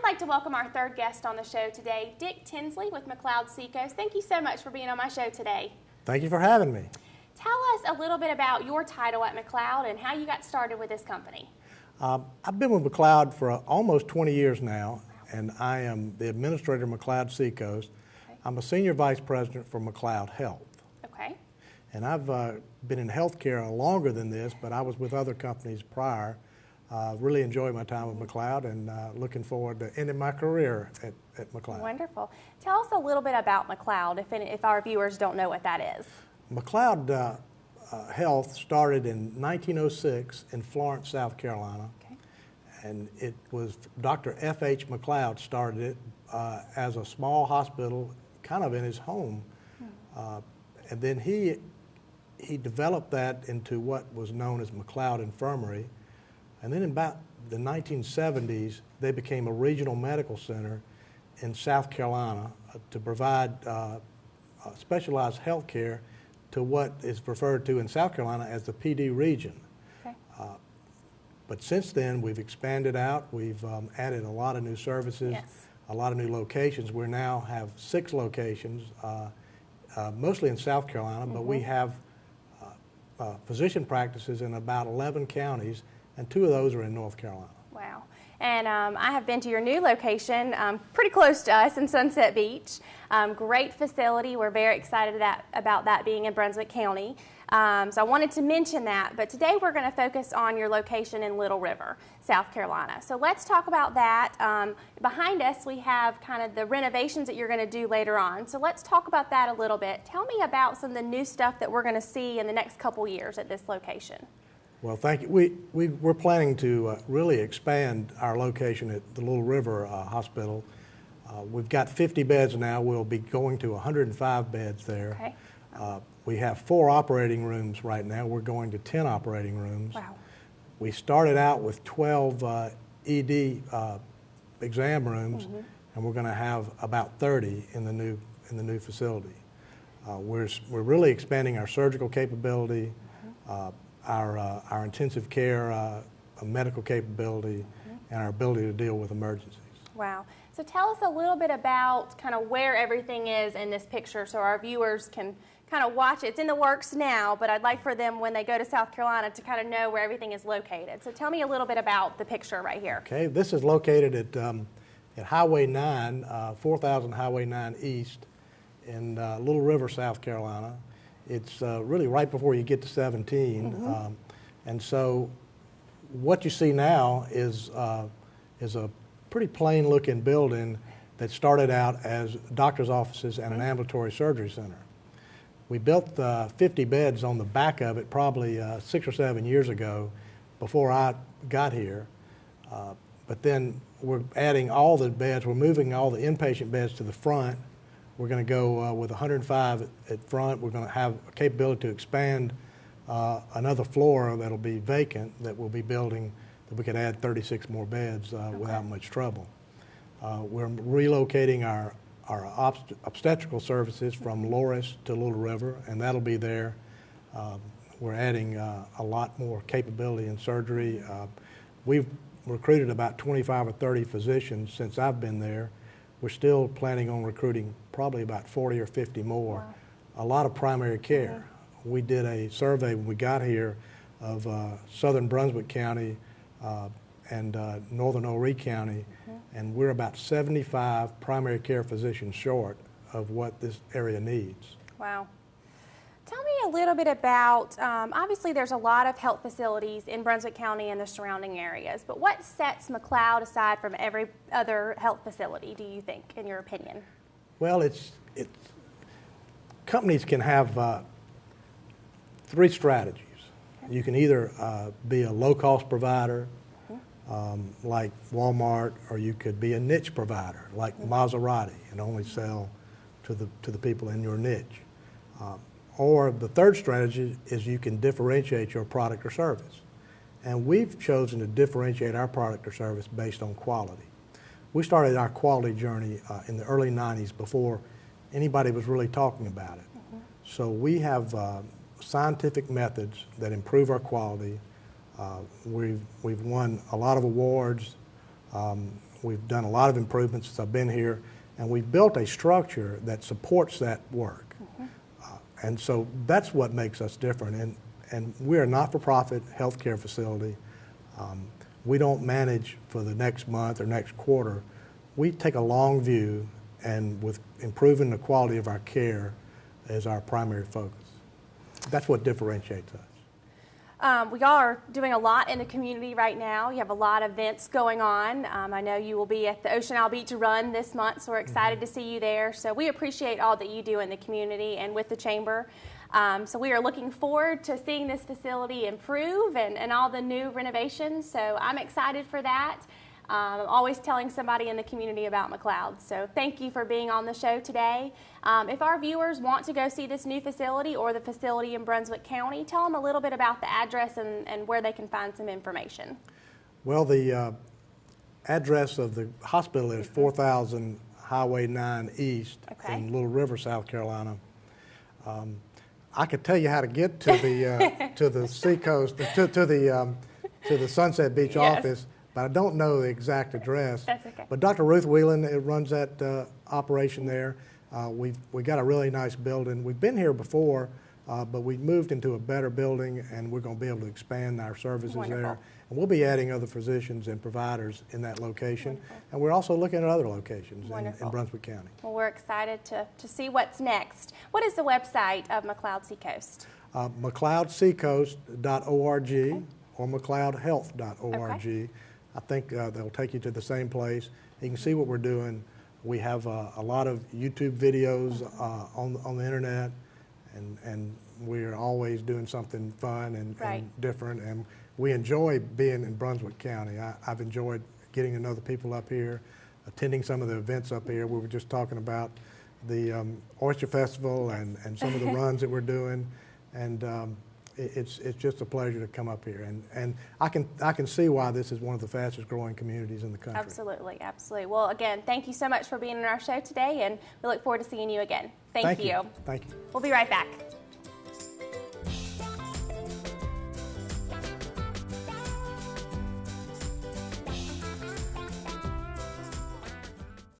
I'd like to welcome our third guest on the show today, Dick Tinsley with McLeod Seacoast. Thank you so much for being on my show today. Thank you for having me. Tell us a little bit about your title at McLeod and how you got started with this company. I've been with McLeod for almost 20 years now, and I am the administrator of McLeod Seacoast. Okay. I'm a senior vice president for McLeod Health. Okay. And I've been in healthcare longer than this, but I was with other companies prior. Really enjoyed my time with McLeod and looking forward to ending my career at McLeod. Wonderful. Tell us a little bit about McLeod if our viewers don't know what that is. McLeod Health started in 1906 in Florence, South Carolina. Okay. And it was Dr. F.H. McLeod started it as a small hospital kind of in his home. And then he developed that into what was known as McLeod Infirmary. And then in about the 1970s, they became a regional medical center in South Carolina to provide specialized health care to what is referred to in South Carolina as the PD region. Okay. But since then, we've expanded out. We've added a lot of new services, Yes. a lot of new locations. We now have 6 locations, mostly in South Carolina, but we have physician practices in about 11 counties, and 2 of those are in North Carolina. Wow. And I have been to your new location, pretty close to us in Sunset Beach. Great facility. We're very excited about that being in Brunswick County. So I wanted to mention that, but today we're going to focus on your location in Little River, South Carolina. So let's talk about that. Behind us we have kind of the renovations that you're going to do later on. So let's talk about that a little bit. Tell me about some of the new stuff that we're going to see in the next couple years at this location. Well, thank you. We're planning to really expand our location at the Little River Hospital. We've got 50 beds now. We'll be going to 105 beds there. Okay. We have 4 operating rooms right now. We're going to 10 operating rooms. Wow. We started out with 12 ED exam rooms, and we're going to have about 30 in the new facility. We're really expanding our surgical capability. Our intensive care medical capability, and our ability to deal with emergencies. Wow. So tell us a little bit about kind of where everything is in this picture so our viewers can kind of watch it. It's in the works now, but I'd like for them when they go to South Carolina to kind of know where everything is located. So tell me a little bit about the picture right here. Okay, this is located at Highway 9, 4000 Highway 9 East in Little River, South Carolina. It's really right before you get to 17, and so what you see now is a pretty plain-looking building that started out as doctor's offices and an ambulatory surgery center. We built 50 beds on the back of it probably 6 or 7 years ago before I got here, but then we're adding all the beds. We're moving all the inpatient beds to the front. We're going to go with 105 at front. We're going to have a capability to expand another floor that'll be vacant that we'll be building that we could add 36 more beds without much trouble. We're relocating our obstetrical services from Loris to Little River, and that'll be there. We're adding a lot more capability in surgery. We've recruited about 25 or 30 physicians since I've been there. We're still planning on recruiting probably about 40 or 50 more. Wow. A lot of primary care. We did a survey when we got here of southern Brunswick County and northern Horry County, and we're about 75 primary care physicians short of what this area needs. Wow. Tell me a little bit about, obviously there's a lot of health facilities in Brunswick County and the surrounding areas, but what sets McLeod aside from every other health facility, do you think, in your opinion? Well, companies can have 3 strategies. You can either be a low-cost provider, like Walmart, or you could be a niche provider, like Maserati, and only sell to the people in your niche. Or the third strategy is you can differentiate your product or service. And we've chosen to differentiate our product or service based on quality. We started our quality journey in the early 90s before anybody was really talking about it. So we have scientific methods that improve our quality. We've won a lot of awards. We've done a lot of improvements since I've been here, and we've built a structure that supports that work. And so that's what makes us different. And we're a not-for-profit healthcare facility. We don't manage for the next month or next quarter. We take a long view, and with improving the quality of our care is our primary focus. That's what differentiates us. We are doing a lot in the community right now. You have a lot of events going on. I know you will be at the Ocean Isle Beach Run this month, so we're excited to see you there. So we appreciate all that you do in the community and with the Chamber. So we are looking forward to seeing this facility improve and all the new renovations. So I'm excited for that. I'm always telling somebody in the community about McLeod. So thank you for being on the show today. If our viewers want to go see this new facility or the facility in Brunswick County, tell them a little bit about the address and where they can find some information. Well, the address of the hospital is 4000 Highway 9 East in Little River, South Carolina. I could tell you how to get to the to the Seacoast, to the Sunset Beach office, but I don't know the exact address. That's okay. But Dr. Ruth Whelan runs that operation there. We got a really nice building. We've been here before, but we moved into a better building, and we're going to be able to expand our services there. And we'll be adding other physicians and providers in that location. And we're also looking at other locations in Brunswick County. Well, we're excited to see what's next. What is the website of McLeod Seacoast? McLeodSeacoast.org or McLeodHealth.org. I think they'll take you to the same place. You can see what we're doing. We have a lot of YouTube videos on the internet, and we're always doing something fun and different. And we enjoy being in Brunswick County. I've enjoyed getting to know the people up here, attending some of the events up here. We were just talking about the Oyster Festival and some of the runs that we're doing, and it's just a pleasure to come up here, and I can see why this is one of the fastest growing communities in the country. Absolutely, absolutely. Well, again, thank you so much for being on our show today, and we look forward to seeing you again. Thank you. Thank you. We'll be right back.